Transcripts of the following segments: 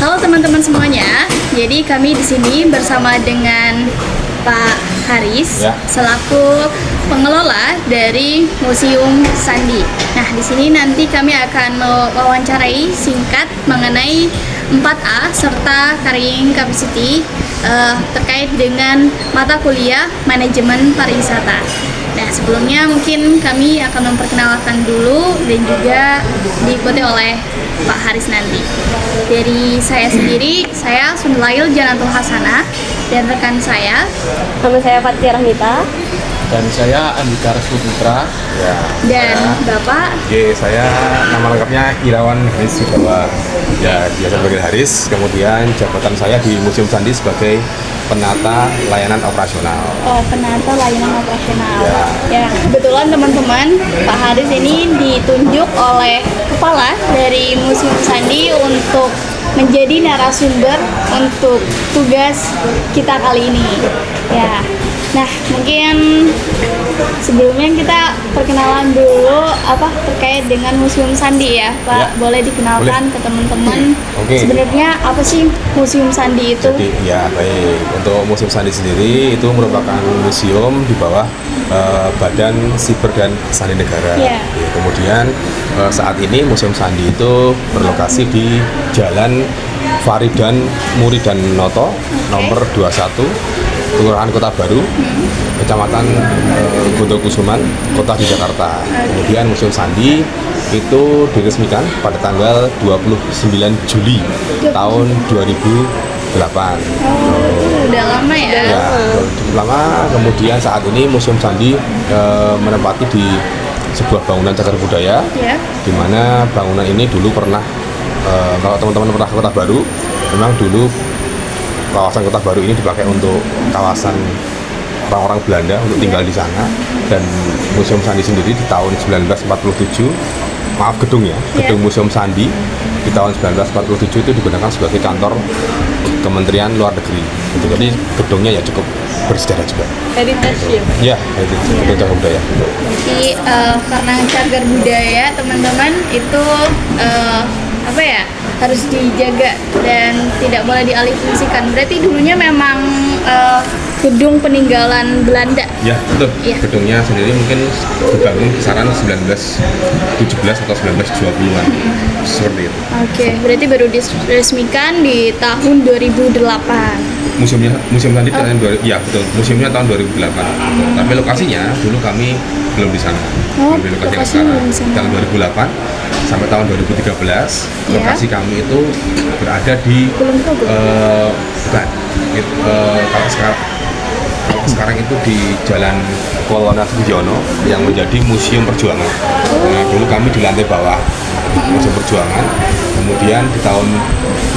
Halo teman-teman semuanya. Jadi kami di sini bersama dengan Pak Haris selaku pengelola dari Museum Sandi. Nah, di sini nanti kami akan mewawancarai singkat mengenai 4A serta carrying capacity terkait dengan mata kuliah manajemen pariwisata. Nah, sebelumnya mungkin kami akan memperkenalkan dulu dan juga diikuti oleh Pak Haris nanti. Dari saya sendiri, saya Sunlail Janatul Hasanah dan rekan saya. Nama saya Fatia Rahmita. Dan saya Andika Restu Putra. Ya. Dan Bapak? Saya nama lengkapnya Irawan Haris Wibawa. Ya, biasa sebagai Haris. Kemudian jabatan saya di Museum Sandi sebagai penata layanan operasional. Oh, penata layanan operasional. Ya, kebetulan teman-teman, Pak Haris ini ditunjuk oleh kepala dari Museum Sandi untuk menjadi narasumber untuk tugas kita kali ini. Ya. Nah, mungkin sebelumnya kita perkenalan dulu terkait dengan Museum Sandi ya, Pak. Ya, boleh dikenalkan ke teman-teman. Sebenarnya apa sih Museum Sandi itu? Jadi, ya baik. Untuk Museum Sandi sendiri itu merupakan museum di bawah Badan Siber dan Sandi Negara. Ya, kemudian saat ini Museum Sandi itu berlokasi di Jalan Faridan Muridan Noto, nomor 21, Kelurahan Kota Baru, Kecamatan Gondokusuman, Kota di Jakarta. Kemudian Museum Sandi itu diresmikan pada tanggal 29 Juli tahun 2008. Udah lama ya? Ya, lama. Kemudian saat ini Museum Sandi menempati di sebuah bangunan cagar budaya, di mana bangunan ini dulu pernah, kalau teman-teman pernah ke Kota Baru, memang dulu kawasan Kota Baru ini dipakai untuk kawasan orang-orang Belanda untuk tinggal di sana. Dan Museum Sandi sendiri di tahun 1947, gedung Museum Sandi di tahun 1947 itu digunakan sebagai kantor Kementerian Luar Negeri. Jadi gedungnya ya cukup bersejarah juga. Heritage ya? Ya, gedung cagar budaya. Jadi karena cagar budaya teman-teman itu harus dijaga dan tidak boleh dialihfungsikan. Berarti dulunya memang gedung peninggalan Belanda. Ya, betul. Ya. Gedungnya sendiri mungkin dibangun kisaran 1917 atau 1920-an. Seperti itu. Berarti baru diresmikan di tahun 2008. Museum Sandi tahun betul. Museumnya tahun 2008. Tapi lokasinya dulu kami belum di sana. Belum di lokasi yang sekarang. Tahun 2008 sampai tahun 2013 lokasi kami itu berada di kalau sekarang itu di Jalan Kolonel Sugiono yang menjadi Museum Perjuangan. Nah, dulu kami di lantai bawah Museum Perjuangan. Kemudian di tahun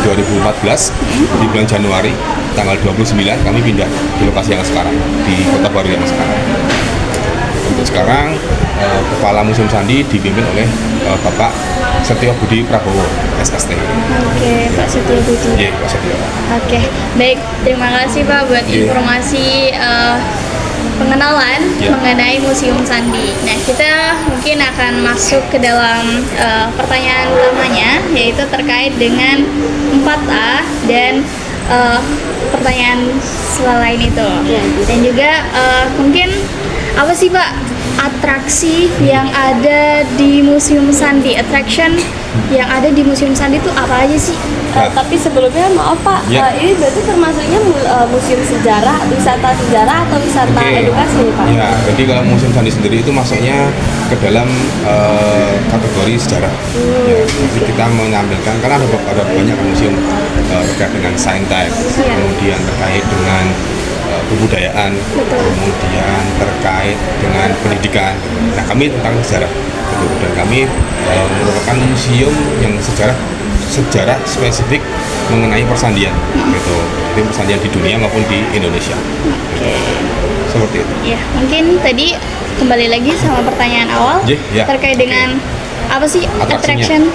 2014 di bulan Januari tanggal 29 kami pindah di lokasi yang sekarang di Kota Baru yang sekarang. Untuk sekarang Kepala Museum Sandi dipimpin oleh Bapak Setio Budi Prabowo, SST. Pak Setio Budi. Iya, Pak Setio. Baik. Terima kasih Pak buat informasi pengenalan mengenai Museum Sandi. Nah, kita mungkin akan masuk ke dalam pertanyaan utamanya, yaitu terkait dengan 4A dan pertanyaan selain itu. Dan juga mungkin apa sih Pak atraksi yang ada di Museum Sandi? Attraction yang ada di Museum Sandi itu apa aja sih? Tapi sebelumnya maaf Pak, ini berarti termasuknya museum sejarah, wisata sejarah atau wisata edukasi nih Pak? Ya, jadi kalau Museum Sandi sendiri itu masuknya ke dalam kategori sejarah. Jadi kita mengambilkan, karena ada banyak museum terkait dengan saintek, kemudian terkait dengan kebudayaan, kemudian terkait dengan pendidikan. Nah, kami tentang sejarah, dan kami merupakan museum yang sejarah spesifik mengenai persandian, gitu. Jadi persandian di dunia maupun di Indonesia. Seperti itu. Ya, mungkin tadi kembali lagi sama pertanyaan awal terkait dengan apa sih attraction,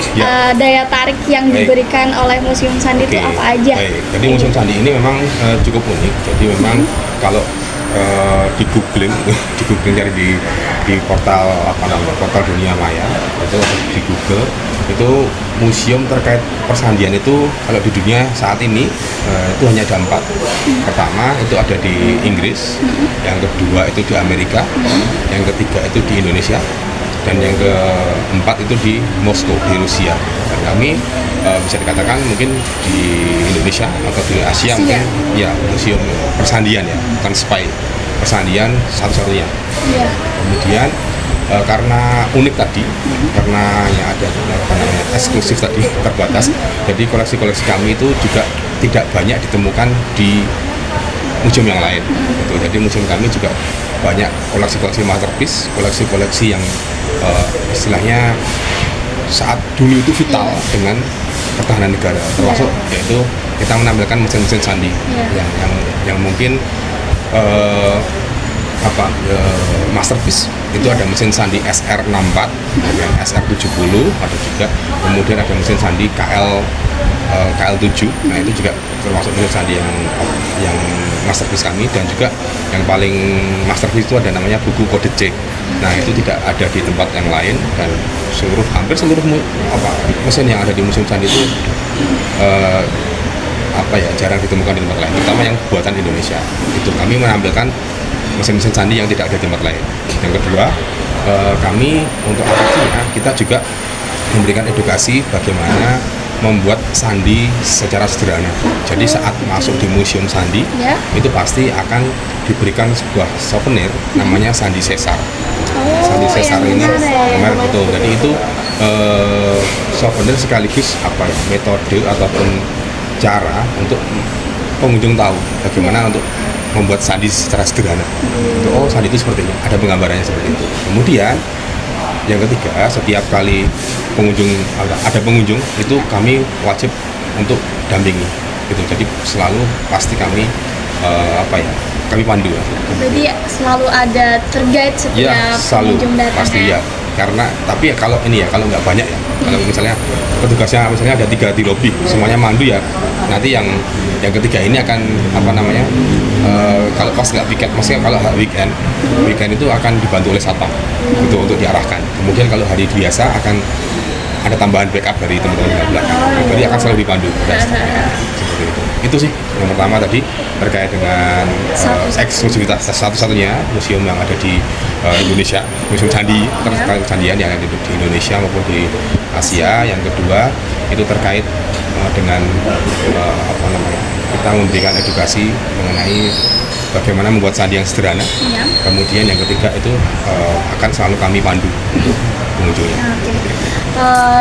daya tarik yang diberikan oleh Museum Sandi itu apa aja? Jadi Museum Sandi ini memang cukup unik. Jadi memang kalau di googling cari di portal portal dunia maya itu di Google itu museum terkait persandian itu kalau di dunia saat ini itu hanya ada 4. Pertama itu ada di Inggris, yang kedua itu di Amerika, yang ketiga itu di Indonesia, dan yang keempat itu di Moskow di Rusia. Dan kami bisa dikatakan mungkin di Indonesia atau di Asia mungkin ya museum persandian ya, bukan spy, persandian satu-satunya. Kemudian karena unik tadi, karena yang ada eksklusif tadi, terbatas, jadi koleksi-koleksi kami itu juga tidak banyak ditemukan di museum yang lain. Gitu. Jadi museum kami juga banyak koleksi-koleksi masterpiece, koleksi-koleksi yang istilahnya saat dulu itu vital dengan pertahanan negara, termasuk yaitu kita menampilkan mesin-mesin sandi yang mungkin masterpiece itu ada mesin sandi SR64 dan SR70 ada juga, kemudian ada mesin sandi KL7. Nah itu juga termasuk mesin sandi yang masterpiece kami, dan juga yang paling masterpiece itu ada namanya buku kode C. Nah itu tidak ada di tempat yang lain, dan hampir seluruh mesin yang ada di museum sandi itu jarang ditemukan di tempat lain, terutama yang buatan Indonesia. Itu kami menampilkan mesin-mesin sandi yang tidak ada di tempat lain. Yang kedua, kami untuk atraksinya kita juga memberikan edukasi bagaimana membuat sandi secara sederhana. Jadi saat masuk di museum sandi itu pasti akan diberikan sebuah souvenir namanya sandi sesar. Sandi sesar ini kemarin betul. Jadi itu souvenir sekaligus metode ataupun cara untuk pengunjung tahu bagaimana untuk membuat sandi secara sederhana. Oh, sandi itu seperti ini, ada penggambarannya seperti itu. Kemudian yang ketiga, setiap kali ada pengunjung itu kami wajib untuk dampingi gitu. Jadi selalu pasti kami kami pandu. Jadi selalu ada tour guide setiap pengunjung datang. Pasti ya. Karena tapi ya kalau nggak banyak ya. Kalau misalnya petugasnya ada 3 di lobi, semuanya mandu ya. Nanti yang ketiga ini akan kalau pas nggak piket, maksudnya kalau weekend itu akan dibantu oleh satpam untuk diarahkan. Kemudian kalau hari biasa akan ada tambahan backup dari teman-teman yang belakang. Jadi akan selalu dipandu. Itu sih yang pertama tadi terkait dengan eksklusivitas satu-satunya museum yang ada di Indonesia, museum candi terkait candian yang ada di Indonesia maupun di Asia. Yang kedua itu terkait dengan kita memberikan edukasi mengenai bagaimana membuat sandi yang sederhana. Kemudian yang ketiga itu akan selalu kami pandu untuk pengunjungnya.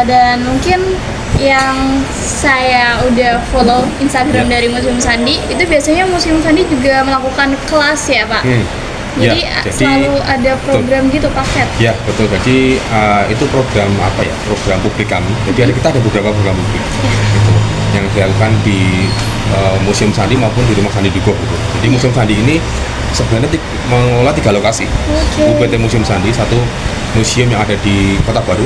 Dan mungkin yang saya udah follow Instagram dari Museum Sandi itu biasanya Museum Sandi juga melakukan kelas ya Pak. Jadi selalu ada program gitu, paket. Ya betul. Jadi itu program program publik kami. Jadi kita ada beberapa program publik gitu, yang dilakukan di Museum Sandi maupun di Rumah Sandi Dukuh gitu. Jadi Museum Sandi ini sebenarnya mengelola 3 lokasi. UPT Museum Sandi, satu museum yang ada di Kota Baru,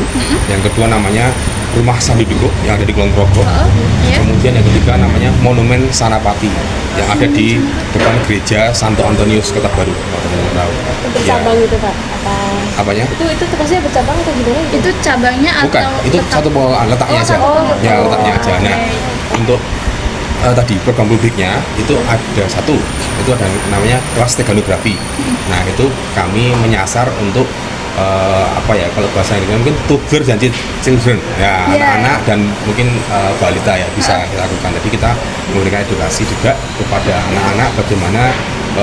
yang kedua namanya Rumah Sandi Dukuh yang ada di Kulon Progo, kemudian yang ketiga namanya Monumen Sanapati yang ada di depan gereja Santo Antonius Kota Baru. Bercabang gitu Pak? Apanya? Itu tugasnya bercabang atau gimana? Itu cabangnya bukan, atau itu satu pengelolaan, letaknya aja. Letaknya aja. Nah, untuk tadi program publiknya itu ada satu, itu ada namanya kelas steganografi. Nah itu kami menyasar untuk kalau bahasa Indonesia mungkin tutor dan children ya, anak-anak dan mungkin balita ya bisa kita lakukan. Jadi kita memberikan edukasi juga kepada anak-anak bagaimana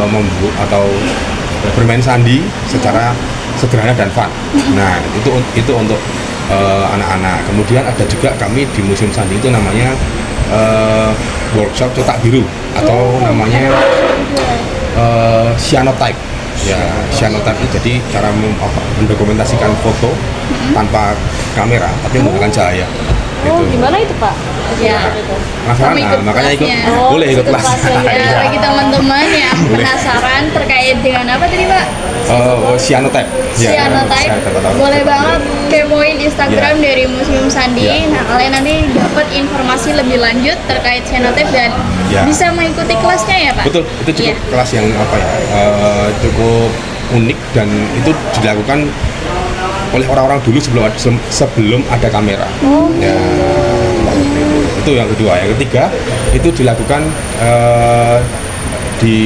membuat atau bermain sandi secara sederhana dan fun. Nah itu untuk anak-anak. Kemudian ada juga kami di Museum Sandi itu namanya workshop cetak biru atau namanya cyanotype. Ya, cyanotype itu jadi cara mendokumentasikan foto tanpa kamera tapi menggunakan cahaya. Oh, gimana itu Pak? Ya. Penasaran? Kamu ikut Makanya ikut. kelasnya. Boleh ikut kelas. kelasnya, Ya, Iya. bagi teman-teman yang penasaran terkait dengan apa tadi Pak? Cyanotype. Cyanotype. Boleh banget kepoin Instagram dari Museum Sandi. Ya. Nah, kalian nanti dapat informasi lebih lanjut terkait cyanotype dan Ya. bisa mengikuti kelasnya ya Pak? Betul, itu cukup Iya. kelas yang apa ya, cukup unik dan itu dilakukan oleh orang-orang dulu sebelum ada kamera. Ya, itu yang kedua. Yang ketiga itu dilakukan di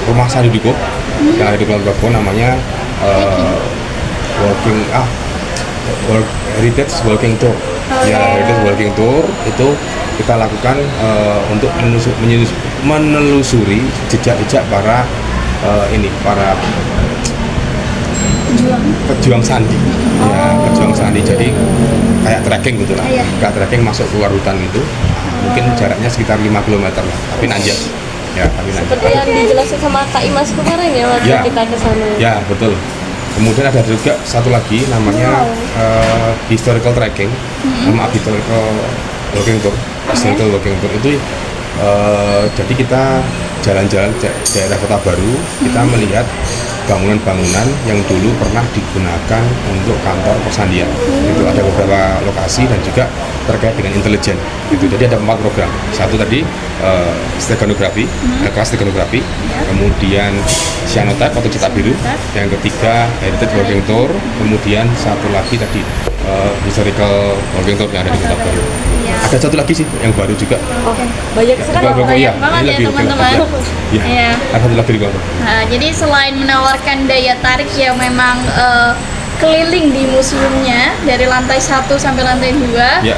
rumah Sandi Dukuh yang ada di Kulon Progo, namanya Heritage Walking Tour. Ya, Heritage Walking Tour itu kita lakukan untuk menelusuri jejak-jejak para pejuang sandi. Ya, pejuang sandi. Jadi kayak trekking gitu lah. Iya. Kayak trekking masuk keluar hutan gitu. Mungkin jaraknya sekitar 5 km lah, tapi nanjak. Ya, tapi nanjak. Seperti yang dijelasin sama Kak Imas kemarin ya waktu Ya. kita ke sana. Ya, betul. Kemudian ada juga satu lagi namanya historical trekking, sama historical walking tour. Historical walking tour itu jadi kita jalan-jalan daerah Kota Baru, kita melihat bangunan-bangunan yang dulu pernah digunakan untuk kantor persandian. Itu ada beberapa lokasi dan juga terkait dengan intelijen. Itu jadi ada 4 program. Satu tadi steganografi, kelas steganografi, kemudian cyanotype atau cetak biru, yang ketiga heritage walking tour, kemudian satu lagi tadi historical walking tour yang ada di Kota Baru. Ada satu lagi sih yang baru juga. Oh, banyak sekali. Iya, banget ini ya, lebih teman-teman. Ya, Iya. ada satu lagi di bawah. Nah, jadi selain menawarkan daya tarik yang memang keliling di museumnya dari lantai 1 sampai lantai 2, Ya,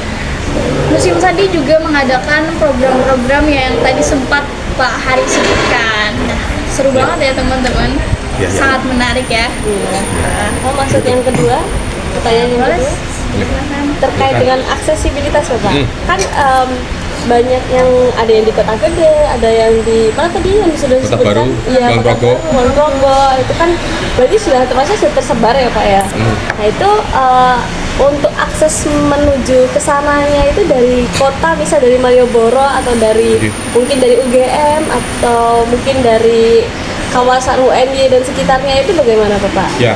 Museum Sandi juga mengadakan program-program yang tadi sempat Pak Hari sebutkan. Nah, seru banget ya teman-teman. Ya, ya. Sangat menarik ya. Oh, maksud yang kedua, pertanyaan yang Boleh? kedua Silakan. terkait dengan aksesibilitas Bapak. Hmm. Kan banyak yang ada yang di Kota Gede, ada yang di mana tadi yang sudah Kota disebutkan? Baru, Iya, Kulon Kota Progo. Baru, Kulon Progo. Itu kan berarti sudah termasuk sudah tersebar ya Pak ya. Nah itu untuk akses menuju ke sananya itu dari kota, bisa dari Malioboro atau dari mungkin dari UGM atau mungkin dari kawasan UNY dan sekitarnya, itu bagaimana Bapak? ya.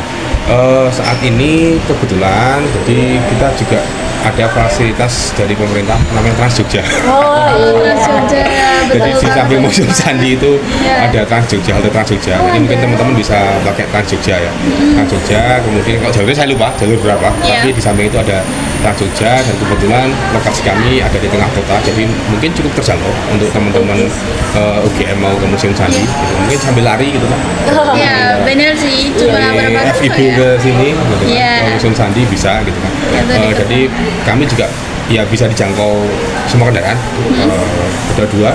Saat ini kebetulan jadi kita juga ada fasilitas dari pemerintah namanya Trans Jogja. Oh Trans Jogja, Jadi betul di samping banget. Museum Sandi itu Ya. ada Trans Jogja, halte Trans Jogja. Jadi mungkin teman-teman bisa pakai Trans Jogja ya. Trans Jogja, kemudian kalau jalurnya saya lupa jalur berapa, Ya. tapi di samping itu ada Trans Jogja dan kebetulan lokasi kami ada di tengah kota. Jadi mungkin cukup terjangkau untuk teman-teman UGM mau ke Museum Sandi. Gitu. Mungkin sambil lari gitu Pak. Ya, benar sih. Cuma Dari berapa FIB ya? ke sini, gitu kan. Iya. Ke Museum Sandi bisa gitu kan. Ya, betul. Jadi kami juga ya bisa dijangkau semua kendaraan, udah 2,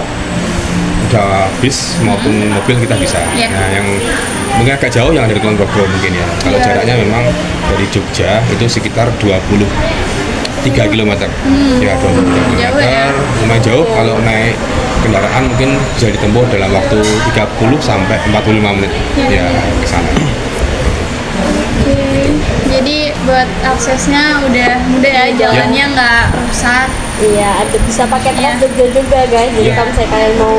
udah bis maupun mobil kita bisa. Iya. Nah, yang mungkin agak jauh yang dari Kulon Progo mungkin ya. Kalau Iya. jaraknya memang dari Jogja itu sekitar 23 km. Ya, 23 km. Jauh ya. Lumayan jauh. Kalau naik kendaraan mungkin bisa ditempuh dalam waktu 30 sampai 45 menit ya ke sana. Oke. Jadi buat aksesnya udah mudah ya, jalannya nggak rusak. Iya, ada bisa pakai Iya. Trans Jogja juga guys. Jadi Iya. kalau misalnya kalian mau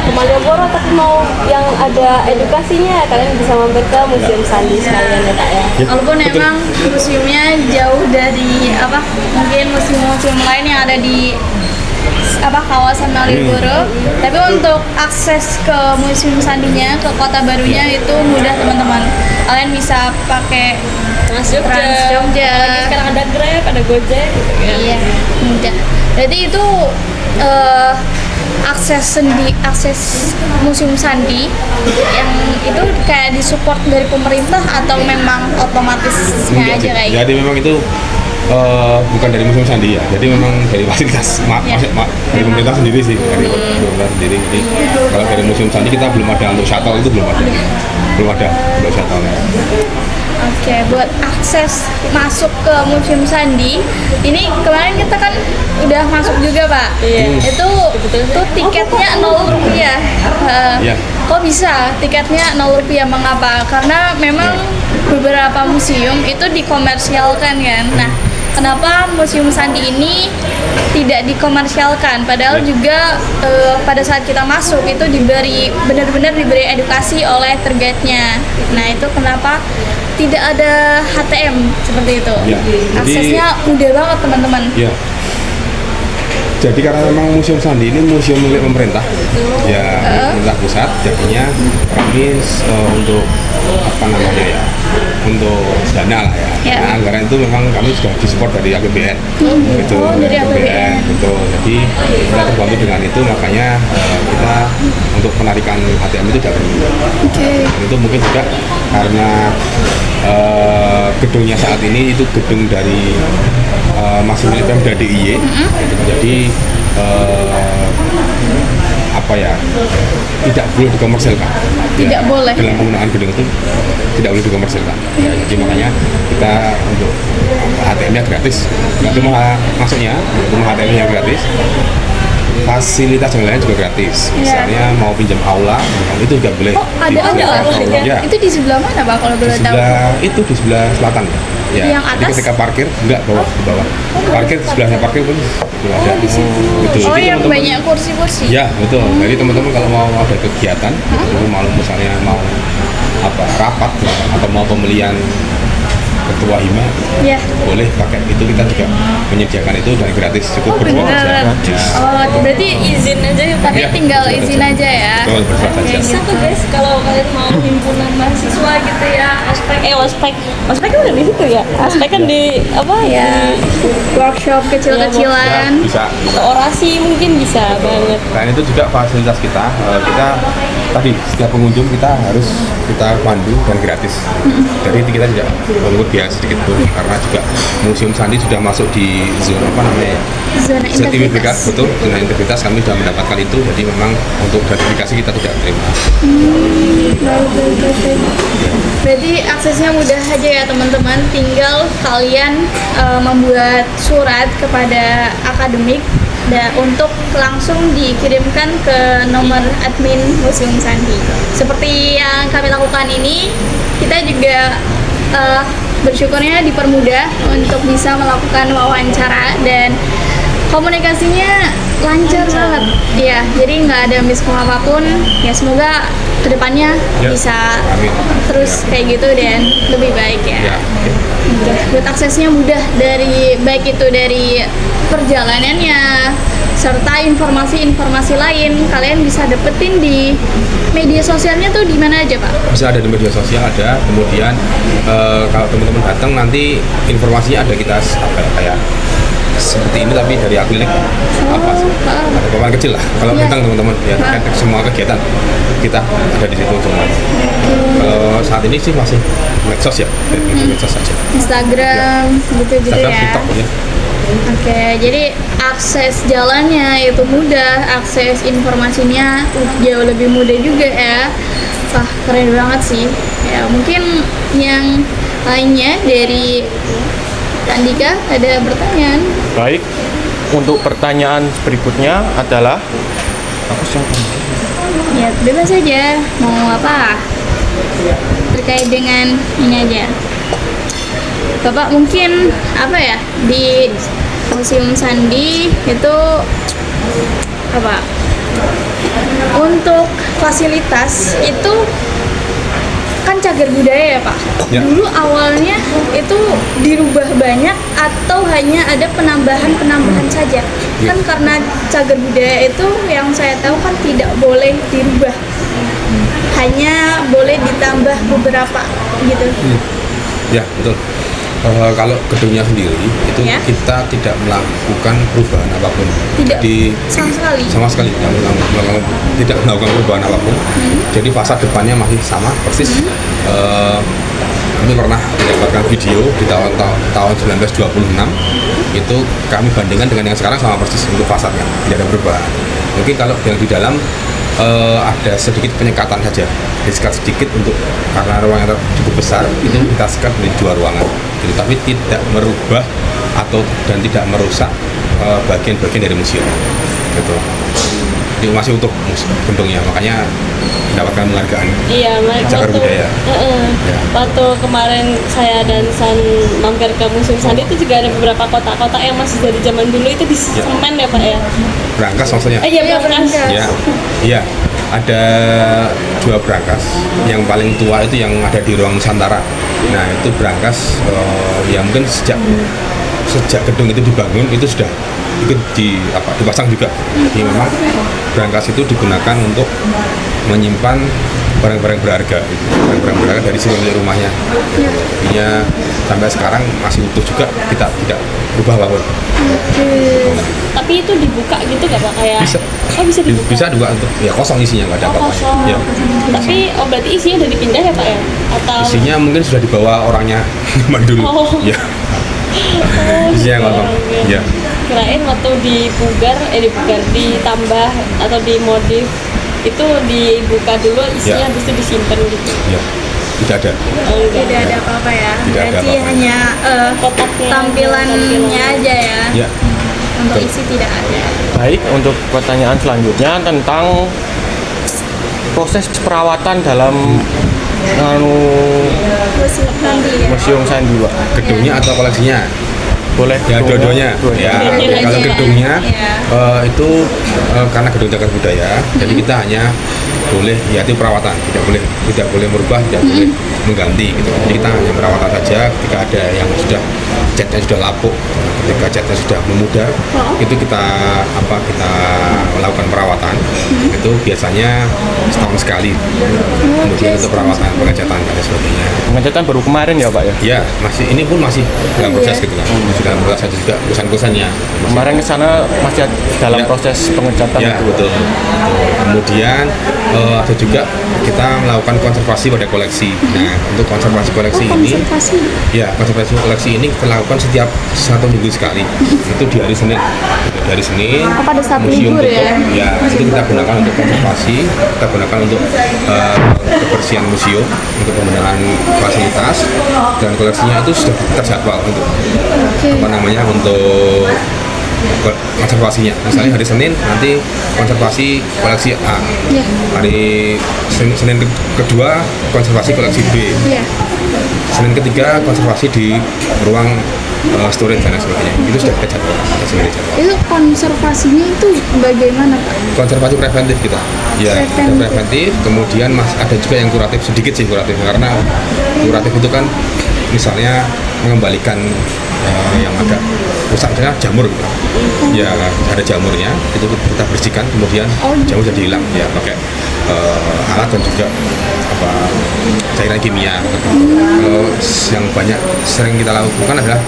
ke Malioboro tapi mau yang ada edukasinya, kalian bisa mampir ke Museum Sandi sekalian ya Kak ya. Ya, Walaupun betul. emang museumnya jauh dari mungkin museum-museum lain yang ada di kawasan Malioboro, tapi untuk akses ke Museum Sandinya, ke Kota Barunya itu mudah teman-teman. Kalian bisa pakai Trans Jogja. Trans Jogja. Apalagi sekarang ada Grab, ada Gojek gitu ya. Iya, mudah. Jadi itu akses Museum Sandi yang itu kayak disupport dari pemerintah atau memang otomatisnya Enggak aja sih. kayak gitu? Jadi memang itu bukan dari Museum Sandi ya. Jadi memang dari fasilitas Ya. dari pemerintah sendiri sih, dari pemerintah sendiri. Jadi kalau dari Museum Sandi kita belum ada untuk shuttle, itu belum ada untuk shuttle. Oke, buat akses masuk ke Museum Sandi, ini kemarin kita kan udah masuk juga Pak. Iya. Itu tuh tiketnya 0 rupiah. Iya. Kok bisa tiketnya 0 rupiah? Mengapa? Karena memang beberapa museum itu dikomersialkan kan. Nah, kenapa Museum Sandi ini tidak dikomersialkan, padahal juga pada saat kita masuk itu benar-benar diberi edukasi oleh tour guide-nya. Nah, itu kenapa tidak ada HTM seperti itu. Ya, aksesnya mudah banget teman-teman. Ya. Jadi karena memang Museum Sandi ini museum milik pemerintah, ya pemerintah pusat, jadinya kami untuk apa namanya ya, untuk dana lah ya. Nah, anggaran itu memang kami sudah disupport dari APBN, gitu, dari APBN. betul. Jadi kita terbantu dengan itu, makanya kita untuk penarikan ATM itu tidak perlu. Dan itu mungkin juga karena gedungnya saat ini itu gedung dari masih milik Pemda DIY, jadi apa ya, tidak boleh dikomersilkan. Tidak boleh. Dalam penggunaan gedung itu tidak boleh dikomersilkan. Ya, jadi makanya kita untuk ATM-nya gratis. Nggak cuma masuknya, cuma ATM-nya gratis. Fasilitas yang lain juga gratis. Misalnya mau pinjam aula, itu juga boleh. Oh, ada aula. Ya. Itu di sebelah mana, Pak, kalau boleh tahu? Itu di sebelah selatan. Ya. Yang atas? Jadi ketika parkir, enggak di bawah. Parkir sebelahnya parkir pun itu ada. Di situ. Betul. Oh, Jadi yang teman-teman, banyak kursi-kursi. ya, betul. Jadi teman-teman kalau mau ada kegiatan, malu misalnya mau rapat atau mau pemilihan ketua hima, Ya. boleh pakai itu, kita juga menyediakan itu dan gratis, cukup berbuat Bener. saja. Oh, berarti izin aja ya, Pak. Ya, Tinggal betul, izin betul. aja ya. Betul, berbuat saja. Bisa tuh guys, kalau kalian mau himpunan mahasiswa gitu ya, ospek kan udah di situ ya, ospek kan di apa Ya. Workshop kecil-kecilan. Ya, bisa. atau orasi mungkin bisa banget. Selain itu juga fasilitas kita tadi setiap pengunjung kita harus kita pandu dan gratis. Jadi kita tidak menurut biaya sedikit pun, karena juga Museum Sandi sudah masuk di zona apa namanya? Zona integritas. Betul, zona integritas kami sudah mendapatkan itu. Jadi memang untuk gratifikasi kita tidak terima. Berarti aksesnya mudah aja ya teman-teman, tinggal kalian membuat surat kepada akademik untuk langsung dikirimkan ke nomor admin Museum Sandi. Seperti yang kami lakukan ini, kita juga bersyukurnya dipermudah untuk bisa melakukan wawancara dan komunikasinya lancar banget. Ya, jadi nggak ada miskom apapun. Ya, semoga kedepannya Ya, bisa amin. terus kayak gitu dan lebih baik ya. Ya, oke. Oke, buat aksesnya mudah, dari baik itu dari perjalanannya serta informasi-informasi lain kalian bisa dapetin di media sosialnya tuh di mana aja, Pak? Bisa ada di media sosial, ada. Kemudian kalau teman-teman datang nanti informasinya ada, kita kayak seperti ini tapi dari akrilik ada papan kecil lah. Kalau Iya. datang teman-teman ya, kan semua kegiatan kita ada di situ semua. Kalau saat ini sih masih medsos ya, medsos saja. Instagram gitu-gitu Instagram, ya. TikTok ya. Oke, jadi akses jalannya itu mudah, akses informasinya jauh lebih mudah juga ya. Wah, keren banget sih. Ya, mungkin yang lainnya dari Andika ada pertanyaan? Baik, untuk pertanyaan berikutnya adalah Ya, bebas saja. Mau apa? Terkait dengan ini aja. Bapak mungkin apa ya, di Museum Sandi itu apa? Untuk fasilitas itu kan cagar budaya ya, Pak. Ya. Dulu awalnya itu dirubah banyak atau hanya ada penambahan saja? Ya. Kan karena cagar budaya itu yang saya tahu kan tidak boleh dirubah. Hanya boleh ditambah beberapa gitu. Ya, betul. Kalau gedungnya sendiri itu Ya. kita tidak melakukan perubahan apapun. Tidak Jadi sama sekali. tidak melakukan perubahan apapun. Jadi fasad depannya masih sama persis. Kami pernah mendapatkan video di tahun 1926 itu kami bandingkan dengan yang sekarang sama persis untuk fasadnya, tidak ada perubahan. Mungkin kalau yang di dalam ada sedikit penyekatan saja, disekat sedikit untuk karena ruangannya cukup besar, itu kita sekat menjadi 2 ruangan, gitu. Tapi tidak merubah dan tidak merusak bagian-bagian dari museum, gitu. Jadi masih utuh gedungnya, makanya mendapatkan penghargaan Iya, cagar budaya. Ya. Waktu kemarin saya dan San mampir ke Museum Sandi itu juga ada beberapa kotak-kotak yang masih dari zaman dulu itu di semen ya Pak ya. Brankas maksudnya? Iya, Brankas. Ya, iya. Ada 2 brankas. Yang paling tua itu yang ada di ruang Nusantara. Nah itu brankas yang mungkin sejak gedung itu dibangun itu sudah ikut dipasang juga. Jadi memang brankas itu digunakan untuk menyimpan barang-barang berharga, barang-barang berharga dari pemilik rumahnya. Artinya sampai sekarang masih utuh juga, kita tidak berubah apapun. Tapi itu dibuka gitu nggak Pak kayak? Bisa. Oh bisa dibuka. Bisa juga untuk ya kosong isinya, nggak ada apa-apa. Kosong. Ya, Tapi berarti isinya udah dipindah ya Pak ya? Atau? isinya mungkin sudah dibawa orangnya zaman dulu. Oh. Ya. Oh, Isinya gitu. kosong. Ya. Kirain waktu dipugar, ditambah atau dimodif itu dibuka dulu isinya habis itu disimpan gitu. Ya. Tidak ada. Oh, enggak. Tidak ada apa-apa ya. Tidak ada Berarti apa-apa. hanya Kotaknya, tampilannya aja ya. Ya. Untuk Betul. isi tidak ada. Baik, untuk pertanyaan selanjutnya tentang proses perawatan dalam Museum Sandi ya. Museum Sandi, Pak. Gedungnya atau koleksinya? Boleh Ya dua-duanya. Ya, Dua-duanya. kalau gedungnya Ya. itu karena gedung cagar budaya, jadi kita hanya boleh ya itu perawatan, tidak boleh merubah, tidak boleh mengganti gitu. Jadi kita hanya perawatan saja ketika ada yang sudah catnya sudah lapuk, ketika catnya sudah memudar, itu kita melakukan perawatan. Itu biasanya setahun sekali. Kemudian untuk perawatan, pengecatan dan sebagainya. Pengecatan baru kemarin ya, Pak ya? Ya, ini pun masih dalam proses gitu kan. Masih dalam proses juga perusahaan-perusahaannya. Kemarin ke sana masih dalam Ya. proses pengecatan Ya, itu. betul. Kemudian ada juga kita melakukan konservasi pada koleksi. Nah, untuk konservasi koleksi ini, ya konservasi koleksi ini kita lakukan setiap 1 minggu sekali. Itu di hari Senin. Di hari Senin. pada saat museum libur tutup. ya? Ya, itu kita gunakan untuk konservasi, kita gunakan untuk kebersihan museum, untuk pembenahan fasilitas, dan koleksinya itu sudah terjadwal untuk untuk konservasinya. Misalnya hari Senin nanti konservasi koleksi A, hari Senin kedua konservasi koleksi B, Senin ketiga konservasi di ruang storage dan sebagainya. Itu sudah kita jadwal. Itu konservasinya itu bagaimana Pak? Konservasi preventif kita, ya preventif. Kemudian ada juga yang kuratif, sedikit sih kuratif, karena kuratif itu kan misalnya mengembalikan yang agak rusak, misalnya jamur gitu. Ya ada jamurnya, itu kita bersihkan, kemudian jamur jadi hilang ya pakai alat dan juga cairan kimia. Kalau yang banyak sering kita lakukan adalah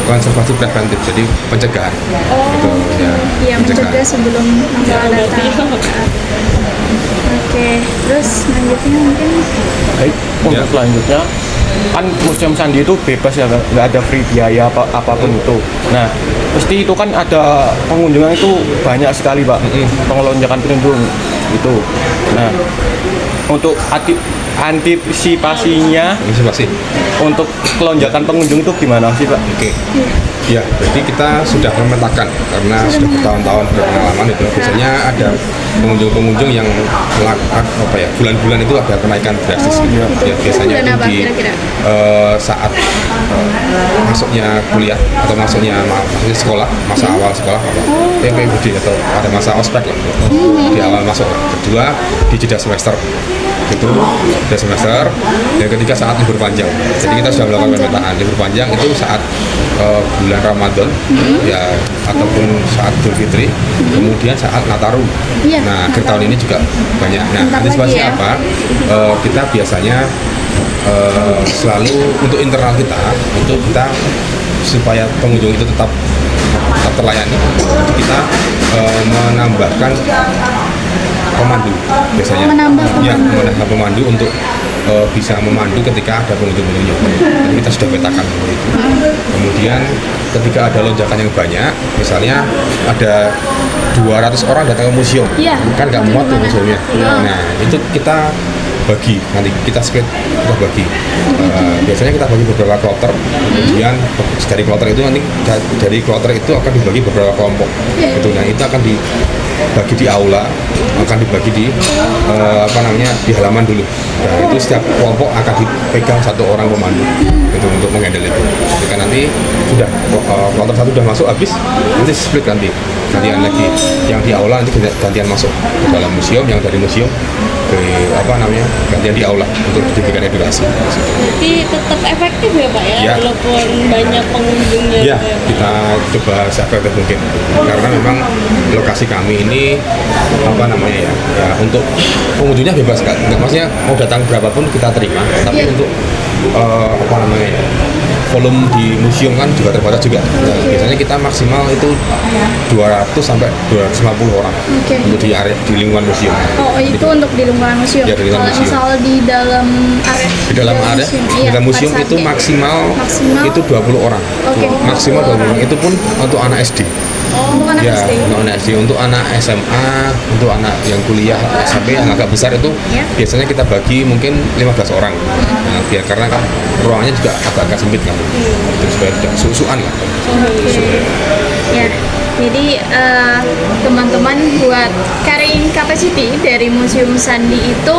konservasi preventif, jadi pencegahan. Gitu, ya, Iya, mencegah sebelum masalah datang. Oke, terus selanjutnya mungkin Baik, untuk selanjutnya kan Museum Sandi itu bebas ya, nggak ada free biaya apapun itu. Nah, pasti itu kan ada pengunjungnya itu banyak sekali, Pak. Pengelonjakan pengunjung itu. Nah, untuk antisipasinya Antisipasi. untuk kelonjakan pengunjung itu gimana sih, Pak? Oke. Ya, jadi kita sudah memetakan karena sudah bertahun-tahun berpengalaman itu. Biasanya ada pengunjung-pengunjung yang bulan-bulan itu ada kenaikan drastis. Ya, biasanya bulan itu apa di kira-kira? saat masuknya kuliah atau masuknya sekolah, masa awal sekolah PPBD atau ada masa ospek lah, di awal masuk. Kedua di jeda semester. Itu jeda semester. Dan ketiga saat libur panjang. Jadi kita sudah melakukan pemetaan libur panjang itu saat bulan Ramadan ya, ataupun saat Idul Fitri, kemudian saat Nataru. Iya, Nah, akhir tahun ini juga banyak. Nah, Bentar antisipasi lagi ya. apa? Kita biasanya selalu untuk internal kita, untuk kita supaya pengunjung itu tetap terlayani. Jadi kita menambahkan pemandu biasanya. Menambah Ya, pemandu. menambah pemandu untuk bisa memandu ketika ada pengunjung-pengunjung. Jadi kita sudah petakan seperti itu. Kemudian ketika ada lonjakan yang banyak, misalnya ada 200 orang datang ke museum, Iya. kan nggak muat tuh museumnya. Nah, itu kita bagi, nanti kita split, kita bagi. Biasanya kita bagi beberapa kloter, kemudian dari kloter itu nanti dari kloter itu akan dibagi beberapa kelompok. Gitu. Nah itu akan dibagi di aula, akan dibagi di di halaman dulu. Nah itu setiap kelompok akan dipegang satu orang pemandu gitu, untuk menghandle itu. Ketika nanti sudah kloter satu sudah masuk habis, nanti split gantian lagi. Yang di aula nanti gantian masuk ke dalam museum, yang dari museum ke gantian di aula untuk diberikan edukasi. Jadi tetap efektif ya Pak ya, Ya. walaupun banyak pengunjungnya. Ya, gitu ya, Pak? kita coba seefektif mungkin. Karena memang lokasi kami ini ya untuk pengunjungnya bebas kan. Maksudnya mau datang berapapun kita terima, tapi untuk volume di museum kan juga terbatas juga. Nah, biasanya kita maksimal itu 200 sampai 250 orang untuk di area di lingkungan museum. Oh, itu untuk di lingkungan museum. Ya, di lingkungan Kalau museum. misal di dalam area Di dalam museum pada itu saat maksimal Maksimal? itu 20 orang. Oke. Maksimal 20 orang. Itu pun untuk anak SD. untuk anak Ya, SD. untuk anak SD, untuk anak SMA, untuk anak yang kuliah SMP yang agak besar itu Ya. biasanya kita bagi mungkin 15 orang. Nah, biar karena kan ruangannya juga agak sempit kan. Terus supaya tidak susuan lah. Ya, jadi teman-teman buat carrying capacity dari Museum Sandi itu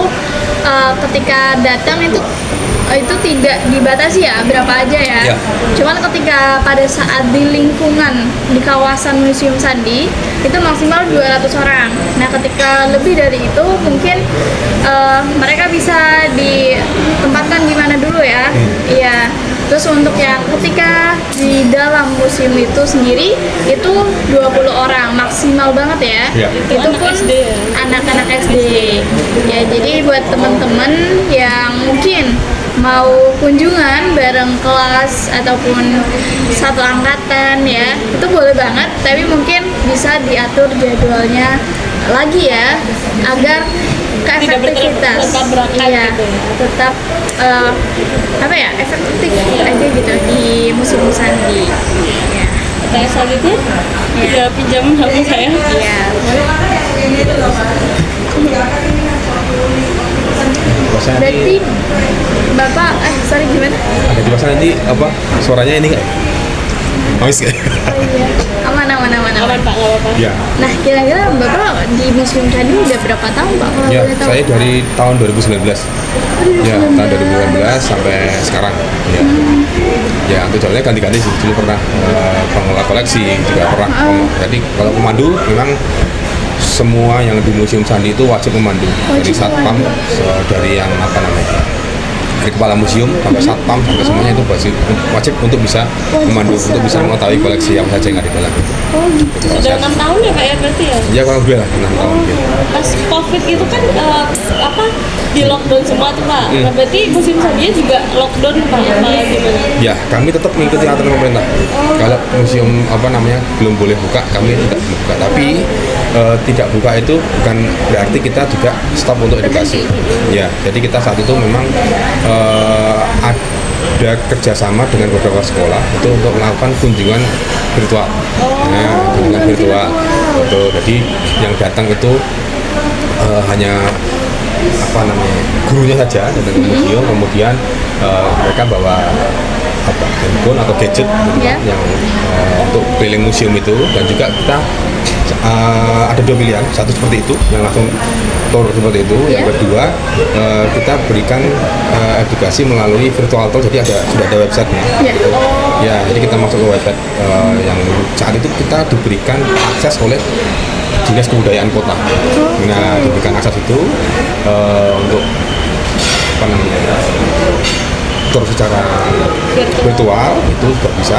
ketika datang itu tidak dibatasi ya berapa aja ya. Ya. Cuman ketika pada saat di lingkungan di kawasan Museum Sandi itu maksimal 200 orang. Nah, ketika lebih dari itu mungkin mereka bisa ditempatkan di mana dulu ya. Iya. Terus untuk yang ketika di dalam museum itu sendiri itu 20 orang maksimal banget ya. Ya. Itu pun anak-anak SD. Ya, jadi buat teman-teman yang mungkin mau kunjungan bareng kelas ataupun satu angkatan ya, itu boleh banget, tapi mungkin bisa diatur jadwalnya lagi ya agar keefektivitas bertabrakan iya gitu ya. tetap efektif aja gitu di Museum Sandi ya. Pertanyaan selanjutnya, Iya. ya pinjam HP saya. Iya. Biasanya Berarti Bapak sorry gimana? ada di masa nanti suaranya ini nggak? Noise nggak? Oh iya. Aman. Aman Pak, nggak apa-apa. Ya. Nah, kira-kira Bapak di Museum Sandi udah berapa tahun Pak? Kalau Ya, boleh tahu? saya dari tahun 2019. Ya, tahun 2019 sampai sekarang. Ya. Ya, untuk jalannya ganti-ganti sih. Dulu pernah pengelola koleksi, juga pernah. Jadi kalau pemandu memang semua yang di Museum Sandi itu wajib memandu. Dari Wajib satpam, dari yang dari kepala museum sampai satpam sampai semuanya itu wajib untuk bisa memandu, untuk bisa mengetahui koleksi apa saja yang ada di dalam. Oh gitu. Sudah 6 tahun ya Pak ya berarti ya? Ya kurang lebih lah 6 tahun. Ya. Pas COVID itu kan di lockdown semua tuh Pak. Nah berarti Museum Sandi juga lockdown Pak, apa gimana? Ya, kami tetap mengikuti aturan pemerintah. Kalau museum belum boleh buka, kami tidak buka. Tapi tidak buka itu bukan berarti kita juga stop untuk edukasi. Ya, jadi kita saat itu memang ada kerjasama dengan beberapa sekolah itu untuk melakukan kunjungan virtual. Nah, kunjungan virtual. Betul. Jadi yang datang itu hanya gurunya saja datang ke museum, kemudian mereka bawa handphone atau gadget yang untuk keliling museum itu, dan juga kita ada dua pilihan, satu seperti itu yang langsung tour seperti itu, yang kedua kita berikan edukasi melalui virtual tour, jadi sudah ada websitenya. Ya, jadi kita masuk ke website yang saat itu kita diberikan akses oleh Dinas Kebudayaan Kota. Nah, diberikan akses itu untuk tur secara virtual itu juga bisa.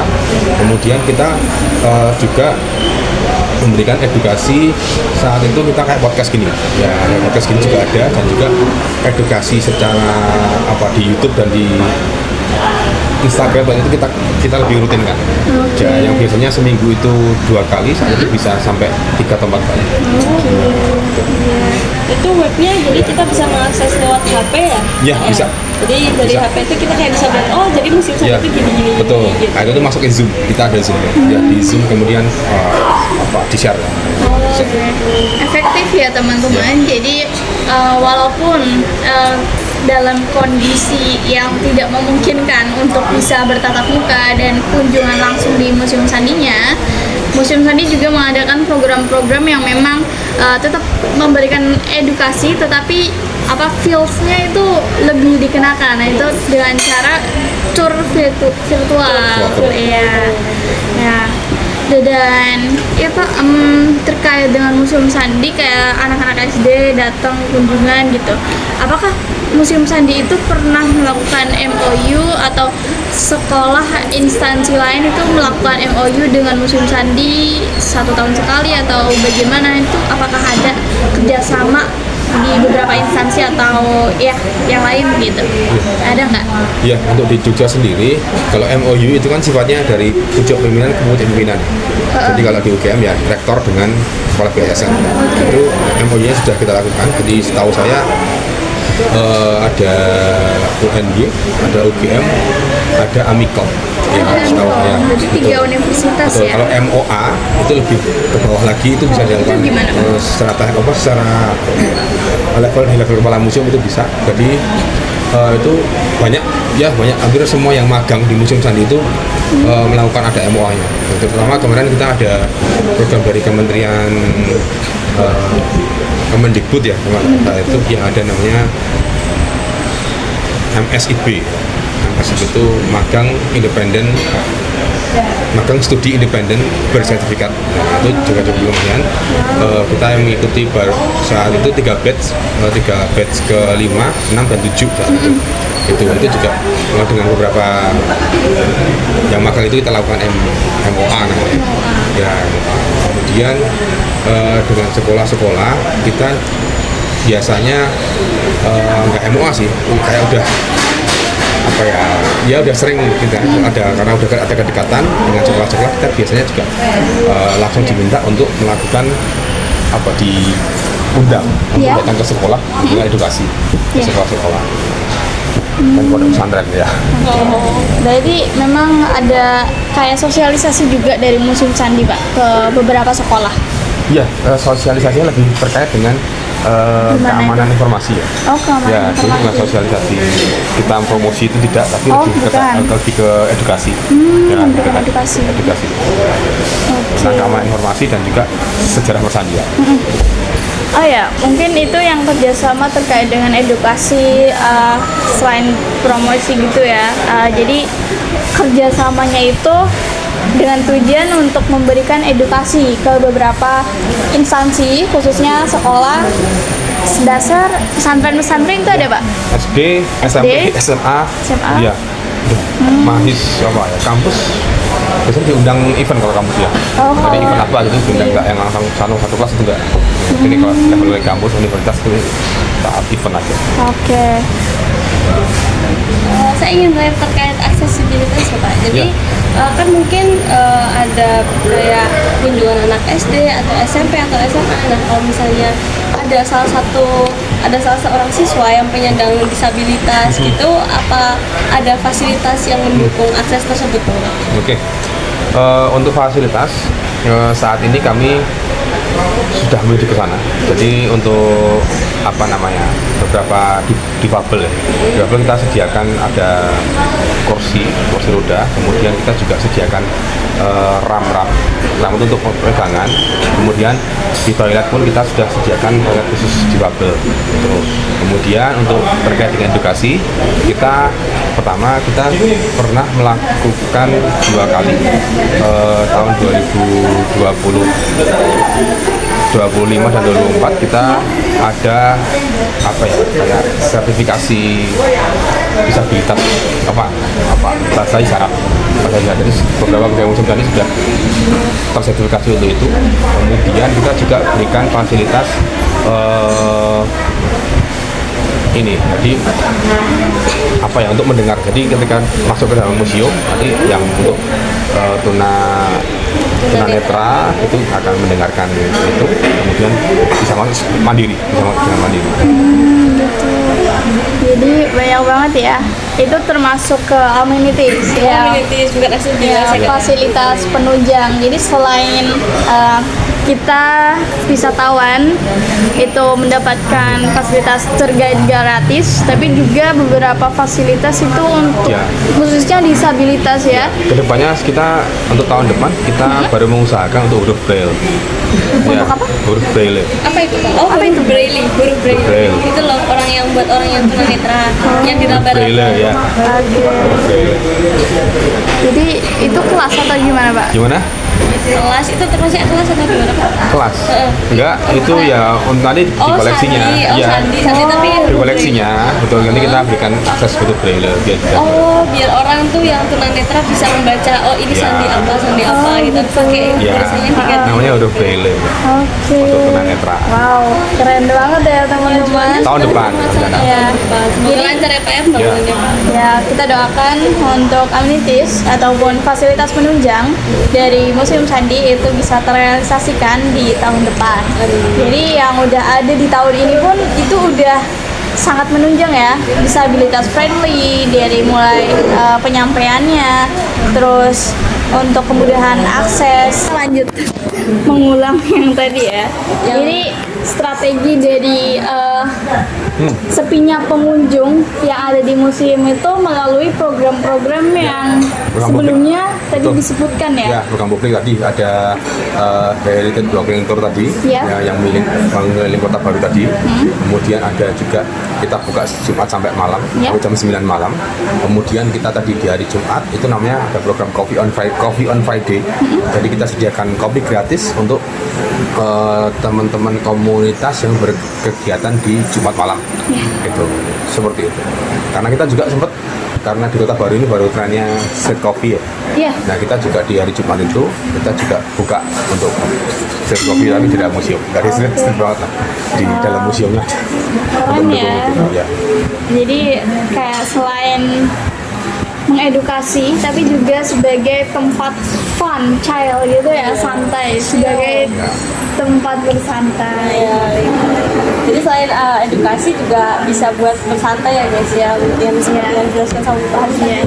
Kemudian kita juga memberikan edukasi saat itu kita kayak podcast gini. Ya, podcast gini juga ada, dan juga edukasi secara di YouTube dan di Instagram, dan itu kita lebih rutin kan. Ya, yang biasanya seminggu itu 2 kali, saat itu bisa sampai 3 atau 4 kali. Itu webnya jadi kita bisa mengakses lewat HP ya? Ya, bisa. Jadi dari Bisa. HP itu kita kayak bisa lihat, oh jadi Museum Sandi Ya, itu gini-gini. betul. Gitu. Nah, itu tuh masuk ke Zoom. Kita ada Zoom. Ya, di Zoom kemudian di share. Efektif ya teman-teman. Jadi walaupun dalam kondisi yang tidak memungkinkan untuk bisa bertatap muka dan kunjungan langsung di Museum Sandinya, Museum Sandi juga mengadakan program-program yang memang tetap memberikan edukasi, tetapi feels-nya itu lebih dikenakan. Nah, itu dengan cara tour virtual. Iya. Ya. Dan ya Pak, terkait dengan Museum Sandi, kayak anak-anak SD datang kunjungan gitu, apakah Museum Sandi itu pernah melakukan MOU atau sekolah instansi lain itu melakukan MOU dengan Museum Sandi 1 tahun sekali atau bagaimana? Itu apakah ada kerjasama di beberapa instansi atau ya yang lain gitu? Ada nggak? Ya, untuk di Jogja sendiri, kalau MOU itu kan sifatnya dari pucuk pimpinan ke pucuk pimpinan. Jadi kalau di UGM ya rektor dengan kepala BSN. Itu MOU-nya sudah kita lakukan. Jadi setahu saya ada UNY, ada UGM, ada Amikom. Ya, setahu saya. Jadi 3 universitas. Betul. Ya. Kalau MOA itu lebih ke bawah lagi, itu bisa dilakukan secara level kepala museum itu bisa. Jadi itu banyak hampir semua yang magang di Museum Sandi itu melakukan ada MOA-nya. Terutama kemarin kita ada program dari Kementerian Kemendikbud ya, itu yang ada namanya MSIB. MSIB itu magang independen, magang studi independen bersertifikat. Nah, itu juga cukup lumayan. Kita yang mengikuti saat itu 3 batch ke 5, 6 dan 7 saat itu. Itu juga dengan beberapa yang magang itu kita lakukan MOA namanya. Ya, kemudian dengan sekolah-sekolah kita biasanya nggak MOA sih, kayak udah udah sering kita karena udah ada kedekatan dengan sekolah-sekolah, kita biasanya juga langsung diminta untuk melakukan diundang untuk datang ke sekolah dengan edukasi ke sekolah-sekolah dan pondok pesantren ya. Berarti memang ada kayak sosialisasi juga dari Museum Sandi Pak ke beberapa sekolah. Iya, sosialisasinya lebih terkait dengan keamanan informasi ya. Oh, keamanan ya, informasi. jadi bukan sosialisasi kita promosi itu tidak, tapi lebih ke edukasi. Edukasi. Tentang keamanan informasi dan juga sejarah persandian. Oh ya, mungkin itu yang kerjasama terkait dengan edukasi selain promosi gitu ya. Jadi kerjasamanya itu dengan tujuan untuk memberikan edukasi ke beberapa instansi, khususnya sekolah dasar, pesantren itu ada Pak? SD, SMP, SMA. Iya. Mahasiswa ya, kampus biasanya diundang event kalau kampus ya. Jadi event apa gitu, diundang nggak yang langsung satu kelas itu enggak. Ini kalau level dari kampus, universitas itu saat event aja. Oke. Saya ingin tanya terkait aksesibilitas ya Pak. Jadi kan mungkin ada kayak kunjungan anak SD atau SMP atau SMA. Nah, kalau misalnya ada salah seorang siswa yang penyandang disabilitas gitu, apa ada fasilitas yang mendukung akses tersebut? Oke. Untuk fasilitas saat ini kami sudah menuju ke sana. Jadi untuk beberapa difabel ya. Difabel kita sediakan ada kursi roda, kemudian kita juga sediakan ram itu untuk pegangan. Kemudian di toilet pun kita sudah sediakan toilet khusus difabel. Kemudian untuk terkait dengan edukasi, kita pernah melakukan 2 kali tahun 2025 dan 2024 kita ada kayak sertifikasi disabilitas bahasa isyarat. Jadi beberapa museum tadi sudah tersertifikasi untuk itu. Kemudian kita juga berikan fasilitas jadi untuk mendengar. Jadi ketika masuk ke dalam museum nanti yang untuk tunanetra itu akan mendengarkan itu, kemudian bisa masuk mandiri. Jadi banyak banget ya. Itu termasuk ke amenities ya. Amenities bukan aksesibilitas. Fasilitas penunjang. Jadi selain kita wisatawan itu mendapatkan fasilitas tour guide gratis, tapi juga beberapa fasilitas itu untuk khususnya disabilitas ya. Kedepannya kita untuk tahun depan kita baru mengusahakan untuk huruf braille. Untuk apa? Huruf braille. Apa itu? Oh, apa itu braille? Huruf braille. Braille. Itu loh orang yang buat orang yang tunanetra yang ditambah Braille ya. Huruf braille. Jadi itu kelas atau gimana, Pak? Gimana? kelas itu termasuk kelas atau gimana Pak? Kelas? Enggak, itu ya untuk nanti di koleksinya. Sandi tapi di koleksinya. Betul, nanti kita berikan akses untuk braille biar bisa. Biar orang tuh yang tunanetra bisa membaca ini sandi apa gitu pakai tulisannya pakai namanya huruf braille. Oke. Untuk tunanetra. Wow, keren banget ya teman-teman. Tahun depan. Ya, semoga lancar ya Pak ya pembangunannya. Ya, kita doakan untuk amenities ataupun fasilitas penunjang dari Museum Sandi itu bisa terrealisasikan di tahun depan. Jadi yang udah ada di tahun ini pun itu udah sangat menunjang ya, disabilitas friendly dari mulai penyampaiannya, terus untuk kemudahan akses. Lanjut mengulang yang tadi ya. Ini strategi dari sepinya pengunjung yang ada di museum itu melalui program-program yang sebelumnya tadi disebutkan ya. Ya, program publik tadi ada Heritage Walking Tour tadi, yang mengelilingi Kota Baru tadi. Kemudian ada juga kita buka Jumat sampai malam, sampai jam 9 malam. Kemudian kita tadi di hari Jumat itu namanya ada program Coffee on Friday. Jadi kita sediakan kopi gratis untuk teman-teman komunitas yang berkegiatan di Jumat malam. Itu seperti itu. Karena kita juga sempat karena di Kota Baru ini baru trennya street coffee ya. Nah kita juga di hari Jumat itu kita juga buka untuk street coffee tapi di dalam museum. Dari street banget lah di dalam museumnya. Keren ya. Jadi kayak selain mengedukasi tapi juga sebagai tempat fun child gitu ya, santai, sebagai tempat bersantai. Jadi selain edukasi juga bisa buat bersantai ya guys ya, yang dijelaskan sama Pak Haris.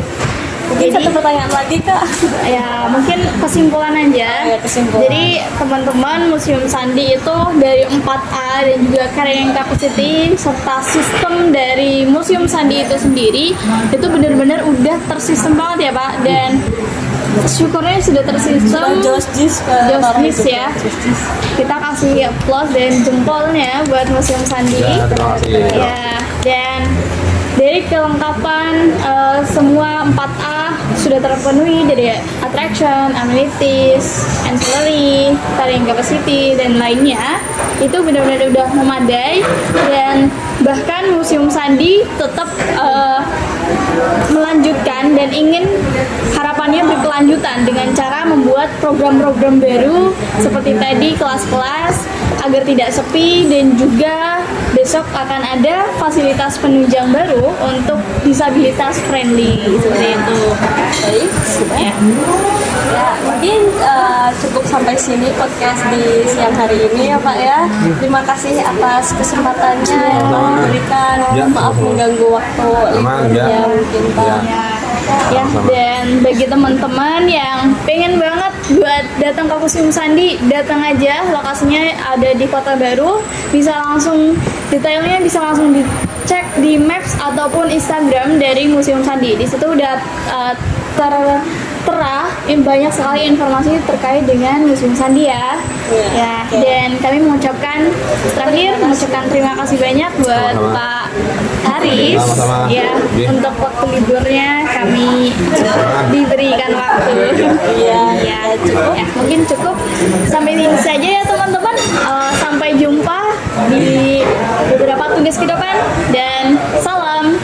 Mungkin satu pertanyaan lagi Kak. Ya mungkin kesimpulan aja. Jadi teman-teman Museum Sandi itu dari 4A dan juga carrying capacity serta sistem dari Museum Sandi itu sendiri itu benar-benar udah tersistem banget ya Pak, dan syukurnya sudah tersistem. Jostis ya. Kita kasih applause dan jempolnya buat Museum Sandi. Ya, dan dari kelengkapan semua 4A sudah terpenuhi dari attraction, amenities, ancillary, carrying capacity dan lainnya. Itu benar-benar udah memadai, dan bahkan Museum Sandi tetap melanjutkan dan ingin harapannya berkelanjutan dengan cara membuat program-program baru seperti tadi kelas-kelas agar tidak sepi, dan juga besok akan ada fasilitas penunjang baru untuk disabilitas friendly seperti itu. Baik, ya, mungkin cukup sampai sini podcast di siang hari ini ya Pak ya. Terima kasih atas kesempatannya yang memberikan. Maaf mengganggu waktu liburnya mungkin Pak. Ya, dan bagi teman-teman yang pengen banget buat datang ke Museum Sandi, datang aja, lokasinya ada di Kota Baru, bisa langsung detailnya bisa langsung dicek di Maps ataupun Instagram dari Museum Sandi. Di situ udah tertera banyak sekali informasi terkait dengan Museum Sandi ya. Dan kami mengucapkan terima kasih banyak buat Pak Haris untuk waktu liburnya kami diberikan waktu. Cukup. Mungkin cukup sampai ini saja ya teman-teman. Sampai jumpa di beberapa tugas ke depan dan salam.